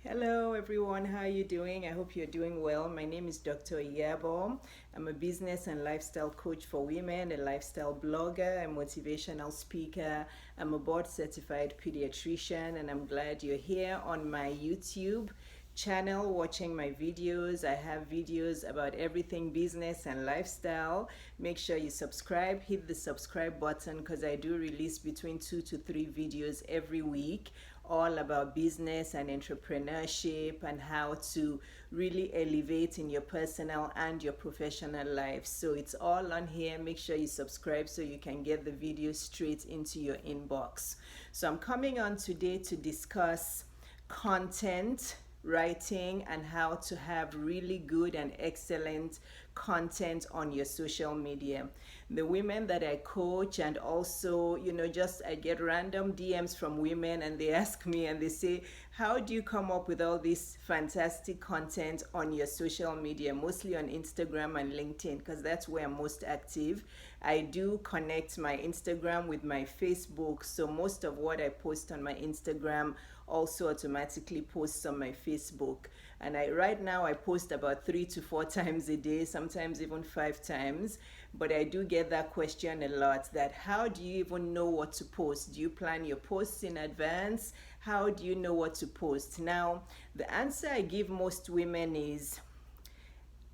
Hello everyone, how are you doing? I hope you're doing well. My name is Dr. IYABO. I'm a business and lifestyle coach for women, a lifestyle blogger, a motivational speaker. I'm a board certified pediatrician, and I'm glad you're here on my YouTube channel watching my videos. I have videos about everything business and lifestyle. Make sure you subscribe, hit the subscribe button because I do release between 2 to 3 videos every week, all about business and entrepreneurship and how to really elevate in your personal and your professional life. So it's all on here. Make sure you subscribe so you can get the video straight into your inbox. So I'm coming on today to discuss content writing and how to have really good and excellent content on your social media. The women that I coach, and also, just I get random DMs from women and they ask me and they say, how do you come up with all this fantastic content on your social media, mostly on Instagram and LinkedIn, because that's where I'm most active. I do connect my Instagram with my Facebook, so most of what I post on my Instagram also automatically posts on my Facebook. And right now I post about 3 to 4 times a day, sometimes even 5 times. But I do get that question a lot, that how do you even know what to post? Do you plan your posts in advance? How do you know what to post? Now, the answer I give most women is,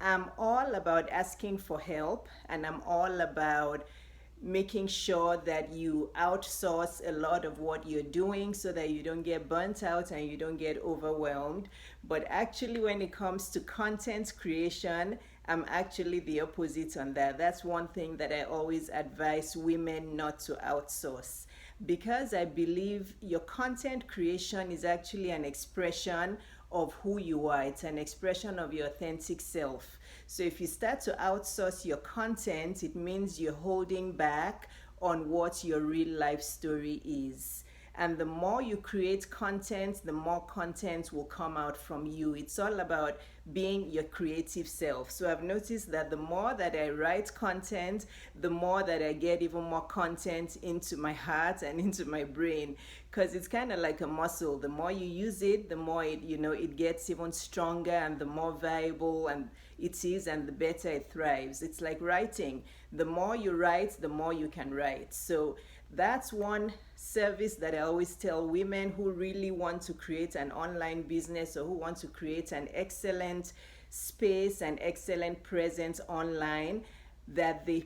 I'm all about asking for help, and I'm all about making sure that you outsource a lot of what you're doing so that you don't get burnt out and you don't get overwhelmed. But actually, when it comes to content creation, I'm actually the opposite on that. That's one thing that I always advise women not to outsource, because I believe your content creation is actually an expression of who you are. It's an expression of your authentic self. So if you start to outsource your content, it means you're holding back on what your real life story is. And the more you create content, the more content will come out from you. It's all about being your creative self. So I've noticed that the more that I write content, the more that I get even more content into my heart and into my brain, because it's kind of like a muscle. The more you use it, the more it gets even stronger, and the more valuable and it is, and the better it thrives. It's like writing. The more you write, the more you can write. So that's one service that I always tell women who really want to create an online business, or who want to create an excellent space and excellent presence online, that they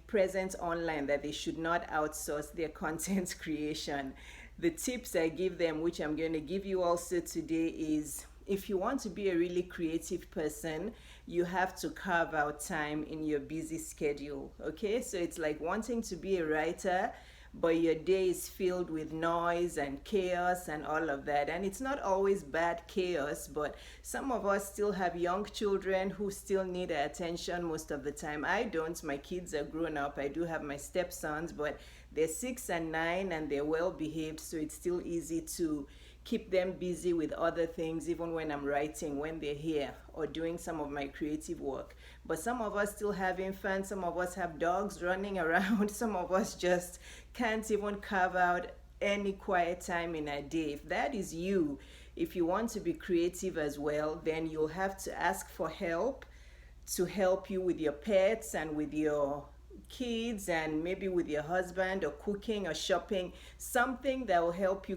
should not outsource their content creation. The tips I give them, which I'm going to give you also today, is if you want to be a really creative person, you have to carve out time in your busy schedule. Okay, so it's like wanting to be a writer, but your day is filled with noise and chaos and all of that. And it's not always bad chaos, but some of us still have young children who still need our attention most of the time. I don't. My kids are grown up. I do have my stepsons, but they're 6 and 9 and they're well behaved, so it's still easy to keep them busy with other things, even when I'm writing, when they're here, or doing some of my creative work. But some of us still have infants, some of us have dogs running around, some of us just can't even carve out any quiet time in a day. If that is you, if you want to be creative as well, then you'll have to ask for help to help you with your pets and with your kids, and maybe with your husband, or cooking or shopping, something that will help you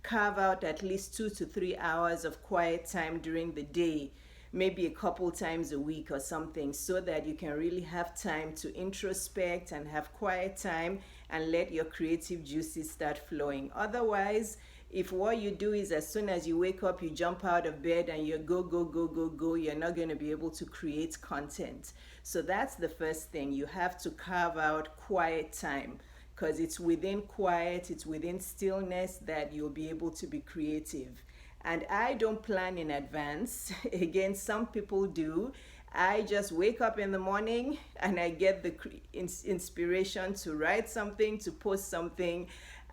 carve out at least 2 to 3 hours of quiet time during the day, maybe a couple times a week or something, so that you can really have time to introspect and have quiet time and let your creative juices start flowing. Otherwise, if what you do is as soon as you wake up, you jump out of bed and you go, go, go, go, go, you're not going to be able to create content. So that's the first thing. You have to carve out quiet time, because it's within quiet, it's within stillness that you'll be able to be creative. And I don't plan in advance. Again, some people do. I just wake up in the morning and I get the inspiration to write something, to post something.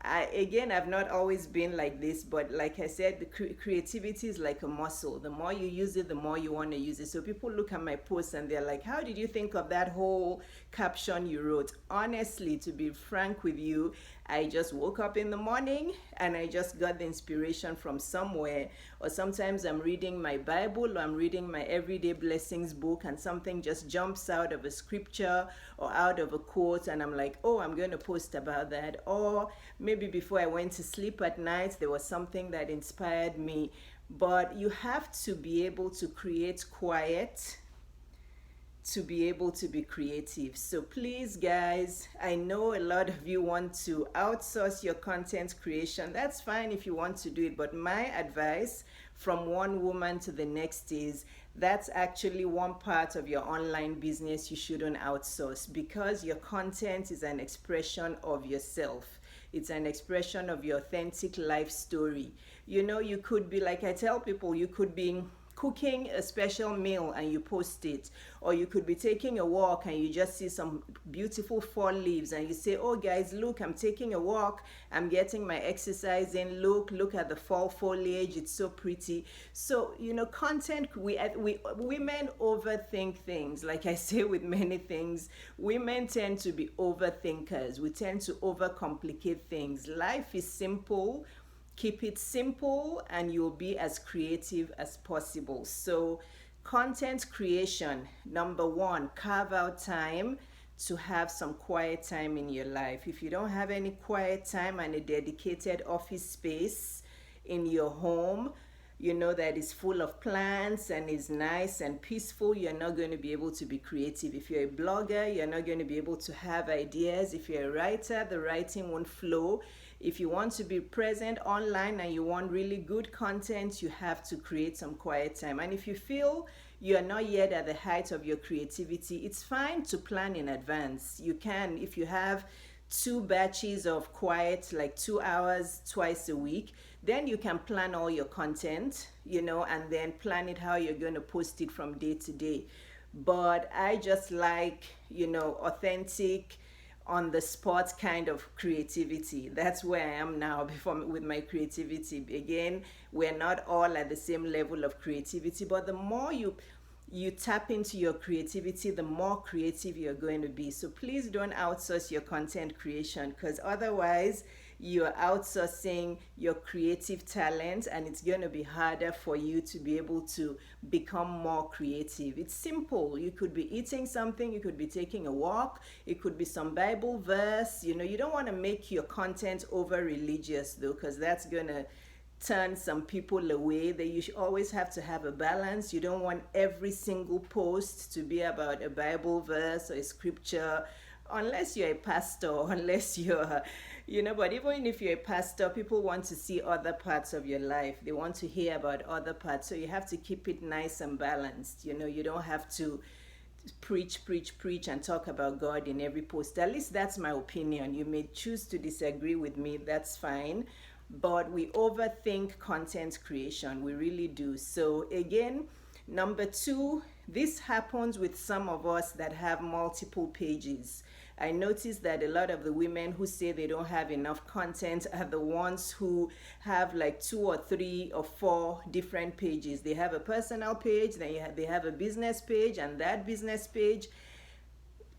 I've not always been like this, but like I said, the creativity is like a muscle. The more you use it, the more you want to use it. So people look at my posts and they're like, how did you think of that whole caption you wrote? Honestly, to be frank with you, I just woke up in the morning and I just got the inspiration from somewhere. Or sometimes I'm reading my Bible or I'm reading my Everyday Blessings book and something just jumps out of a scripture or out of a quote and I'm like, oh, I'm going to post about that. Or maybe before I went to sleep at night, there was something that inspired me. But you have to be able to create quiet to be able to be creative. So please, guys, I know a lot of you want to outsource your content creation. That's fine if you want to do it, but my advice from one woman to the next is that's actually one part of your online business you shouldn't outsource, because your content is an expression of yourself. It's an expression of your authentic life story. You know, you could be, like I tell people, you could be cooking a special meal and you post it, or you could be taking a walk and you just see some beautiful fall leaves and you say, oh guys, look, I'm taking a walk, I'm getting my exercise in, look at the fall foliage, it's so pretty. So, you know, content, we women overthink things. Like I say with many things, women tend to be overthinkers. We tend to overcomplicate things. Life is simple. Keep it simple and you'll be as creative as possible. So content creation, number one, carve out time to have some quiet time in your life. If you don't have any quiet time and a dedicated office space in your home, you know, that is full of plants and is nice and peaceful, you're not going to be able to be creative. If you're a blogger, you're not going to be able to have ideas. If you're a writer, the writing won't flow. If you want to be present online and you want really good content, you have to create some quiet time. And if you feel you are not yet at the height of your creativity, it's fine to plan in advance. You can, if you have 2 batches of quiet, like 2 hours twice a week, then you can plan all your content, you know, and then plan it how you're going to post it from day to day. But I just like, you know, authentic, on the spot kind of creativity. That's where I am now before with my creativity. Again, we're not all at the same level of creativity, but the more you tap into your creativity, the more creative you're going to be. So please don't outsource your content creation, because otherwise you're outsourcing your creative talent and it's going to be harder for you to be able to become more creative. It's simple. You could be eating something, you could be taking a walk, it could be some Bible verse. You know, you don't want to make your content over religious though, because that's going to turn some people away. That you should always have to have a balance. You don't want every single post to be about a Bible verse or a scripture, unless you're a pastor, unless you're, you know, but even if you're a pastor, people want to see other parts of your life. They want to hear about other parts. So you have to keep it nice and balanced. You know, you don't have to preach and talk about God in every post. At least that's my opinion. You may choose to disagree with me, that's fine. But we overthink content creation. We really do. So again, number 2, this happens with some of us that have multiple pages. I noticed that a lot of the women who say they don't have enough content are the ones who have like 2 or 3 or 4 different pages. They have a personal page, then they have a business page, and that business page,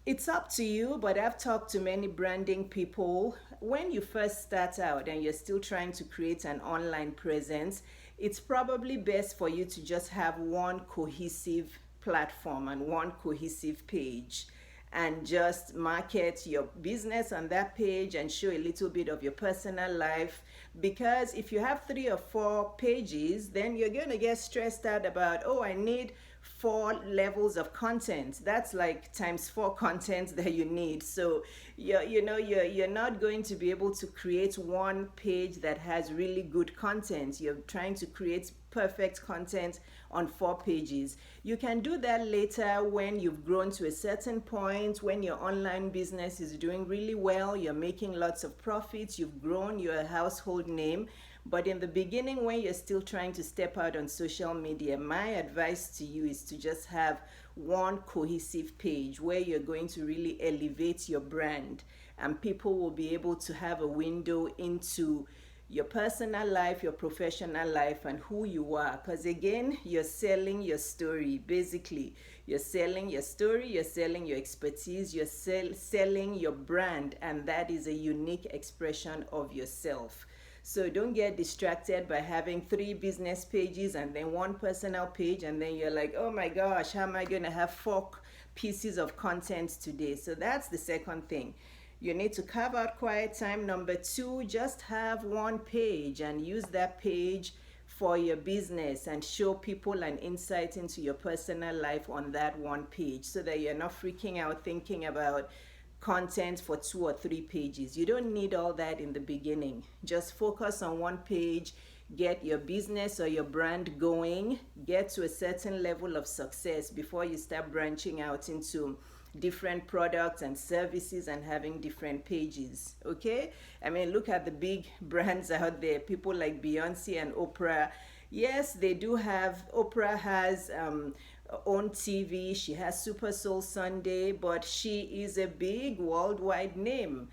it's up to you, but I've talked to many branding people. When you first start out and you're still trying to create an online presence, it's probably best for you to just have one cohesive platform and one cohesive page, and just market your business on that page and show a little bit of your personal life. Because if you have 3 or 4 pages, then you're going to get stressed out about, oh, I need 4 levels of content. That's like times 4 content that you need. So you're not going to be able to create one page that has really good content. You're trying to create perfect content on 4 pages. You can do that later when you've grown to a certain point, when your online business is doing really well, you're making lots of profits, you've grown, you're a household name. But in the beginning, when you're still trying to step out on social media, my advice to you is to just have one cohesive page where you're going to really elevate your brand, and people will be able to have a window into your personal life, your professional life, and who you are. Because again, you're selling your story. Basically, you're selling your story, you're selling your expertise, you're selling your brand, and that is a unique expression of yourself. So don't get distracted by having 3 business pages and then 1 personal page, and then you're like, oh my gosh, how am I going to have 4 pieces of content today? So that's the second thing. You need to carve out quiet time. Number 2, just have 1 page and use that page for your business and show people an insight into your personal life on that 1 page, so that you're not freaking out thinking about content for 2 or 3 pages. You don't need all that in the beginning. Just focus on 1 page, get your business or your brand going, get to a certain level of success before you start branching out into different products and services and having different pages. Okay, I mean, look at the big brands out there, people like Beyonce and Oprah. Yes, they do have, Oprah has own TV, she has Super Soul Sunday, but she is a big worldwide name.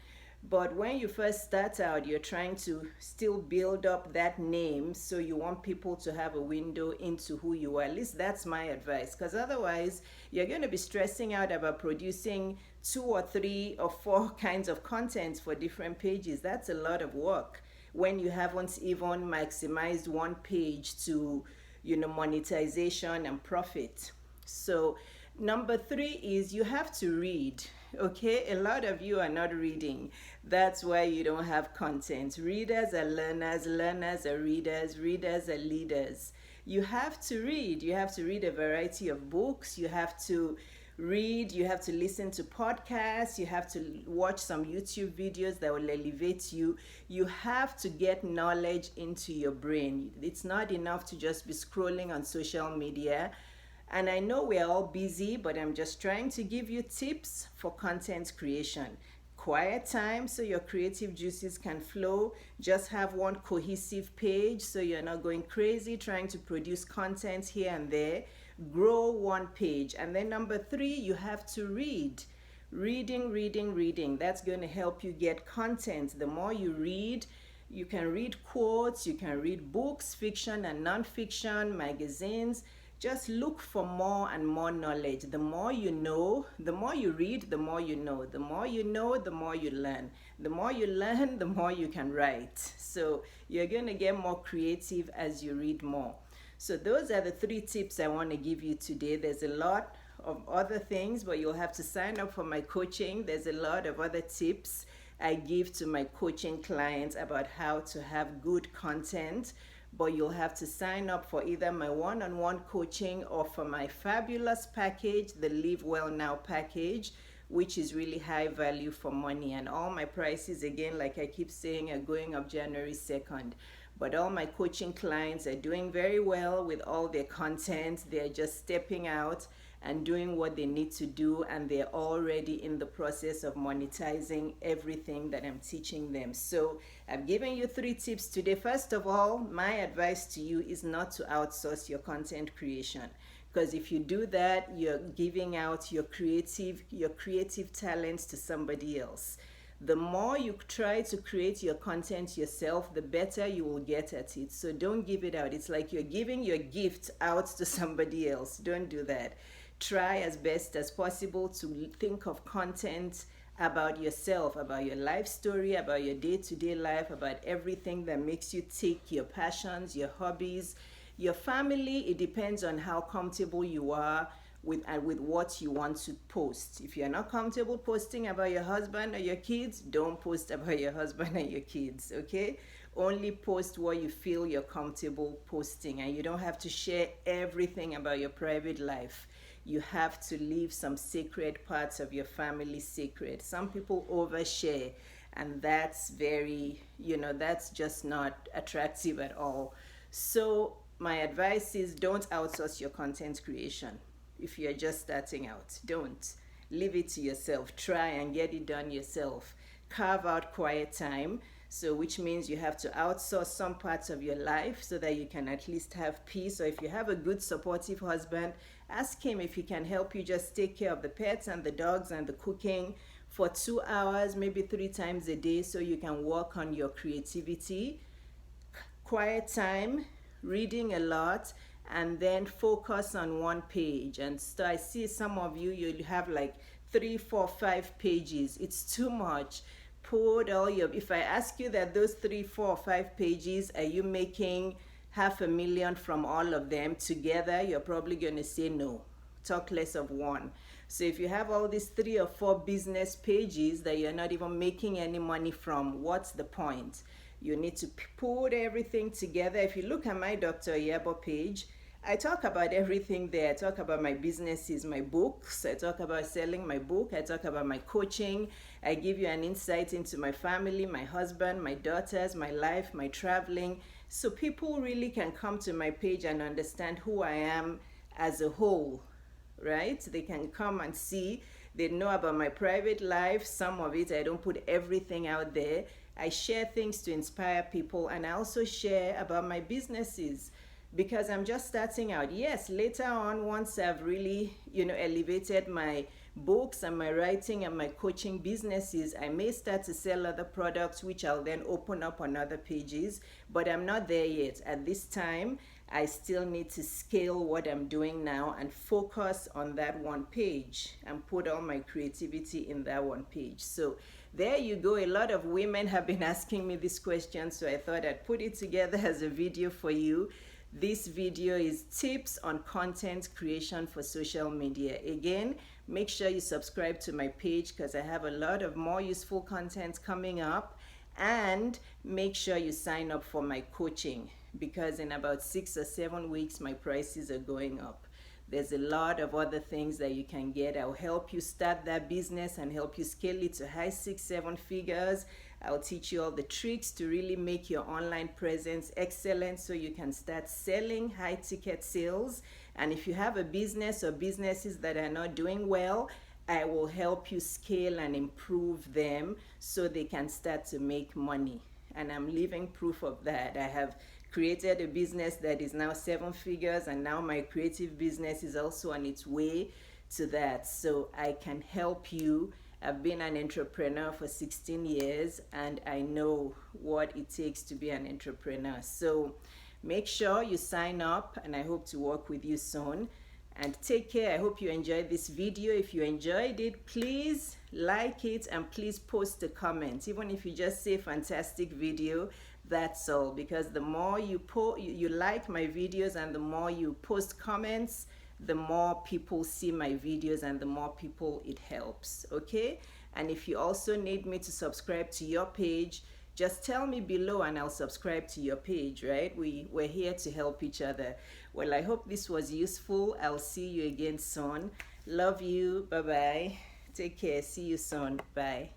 But when you first start out, you're trying to still build up that name, so you want people to have a window into who you are. At least that's my advice, because otherwise you're going to be stressing out about producing 2 or 3 or 4 kinds of content for different pages. That's a lot of work when you haven't even maximized 1 page to, monetization and profit. So number 3 is you have to read. Okay, a lot of you are not reading. That's why you don't have content. Readers are learners, learners are readers, readers are leaders. You have to read. You have to read a variety of books. You have to read, you have to listen to podcasts, you have to watch some YouTube videos that will elevate you. You have to get knowledge into your brain. It's not enough to just be scrolling on social media. And I know we're all busy, but I'm just trying to give you tips for content creation. Quiet time so your creative juices can flow. Just have 1 cohesive page so you're not going crazy trying to produce content here and there. Grow 1 page. And then number 3, you have to read. Reading, reading, reading. That's going to help you get content. The more you read, you can read quotes, you can read books, fiction and non-fiction, magazines. Just look for more and more knowledge. The more you know, the more you read, the more you know. The more you know, the more you learn. The more you learn, the more you can write. So you're going to get more creative as you read more. So those are the 3 tips I want to give you today. There's a lot of other things, but you'll have to sign up for my coaching. There's a lot of other tips I give to my coaching clients about how to have good content. But you'll have to sign up for either my one-on-one coaching or for my fabulous package, the Live Well Now package, which is really high value for money. And all my prices, again, like I keep saying, are going up January 2nd. But all my coaching clients are doing very well with all their content. They're just stepping out and doing what they need to do, and they're already in the process of monetizing everything that I'm teaching them. So I've given you 3 tips today. First of all, my advice to you is not to outsource your content creation, because if you do that, you're giving out your creative talents to somebody else. The more you try to create your content yourself, the better you will get at it. So don't give it out. It's like you're giving your gift out to somebody else. Don't do that. Try as best as possible to think of content about yourself, about your life story, about your day-to-day life, about everything that makes you tick, your passions, your hobbies, your family. It depends on how comfortable you are with what you want to post. If you're not comfortable posting about your husband or your kids, don't post about your husband and your kids, okay? Only post what you feel you're comfortable posting, and you don't have to share everything about your private life. You have to leave some sacred parts of your family sacred. Some people overshare, and that's very, that's just not attractive at all. So my advice is don't outsource your content creation. If you're just starting out, don't. Leave it to yourself. Try and get it done yourself. Carve out quiet time. So which means you have to outsource some parts of your life so that you can at least have peace. Or if you have a good supportive husband, ask him if he can help you just take care of the pets and the dogs and the cooking for 2 hours, maybe 3 times a day, so you can work on your creativity. quiet time, reading a lot, and then focus on one page. And so I see some of you, you have like 3, 4, 5 pages. It's too much. Put all your, if I ask you that those 3, 4, 5 pages, are you making $500,000 from all of them together? You're probably going to say no. Talk less of one. So if you have all these 3 or 4 business pages that you're not even making any money from, what's the point? You need to put everything together. If you look at my Dr. IYABO page, I talk about everything there. I talk about my businesses, my books. I talk about selling my book. I talk about my coaching. I give you an insight into my family, my husband, my daughters, my life, my traveling. So people really can come to my page and understand who I am as a whole, right? They can come and see. They know about my private life. Some of it, I don't put everything out there. I share things to inspire people, and I also share about my businesses, because I'm just starting out. Yes, later on, once I've really, elevated my books and my writing and my coaching businesses, I may start to sell other products, which I'll then open up on other pages, but I'm not there yet. At this time, I still need to scale what I'm doing now and focus on that one page and put all my creativity in that one page. So there you go. A lot of women have been asking me this question, so I thought I'd put it together as a video for you. This video is tips on content creation for social media. Again, make sure you subscribe to my page because I have a lot of more useful content coming up, and make sure you sign up for my coaching, because in about 6 or 7 weeks my prices are going up. There's a lot of other things that you can get. I'll help you start that business and help you scale it to high 6, 7 figures. I'll teach you all the tricks to really make your online presence excellent so you can start selling high ticket sales. And if you have a business or businesses that are not doing well, I will help you scale and improve them so they can start to make money. And I'm living proof of that. I have created a business that is now 7 figures, and now my creative business is also on its way to that. So I can help you. I've been an entrepreneur for 16 years, and I know what it takes to be an entrepreneur. So make sure you sign up, and I hope to work with you soon. And take care. I hope you enjoyed this video. If you enjoyed it, please like it and please post a comment. Even if you just say fantastic video, that's all, because the more you like my videos and the more you post comments, the more people see my videos and the more people it helps. Okay? And if you also need me to subscribe to your page, just tell me below and I'll subscribe to your page, right? We're here to help each other. Well, I hope this was useful. I'll see you again soon. Love you. Bye-bye. Take care. See you soon. Bye.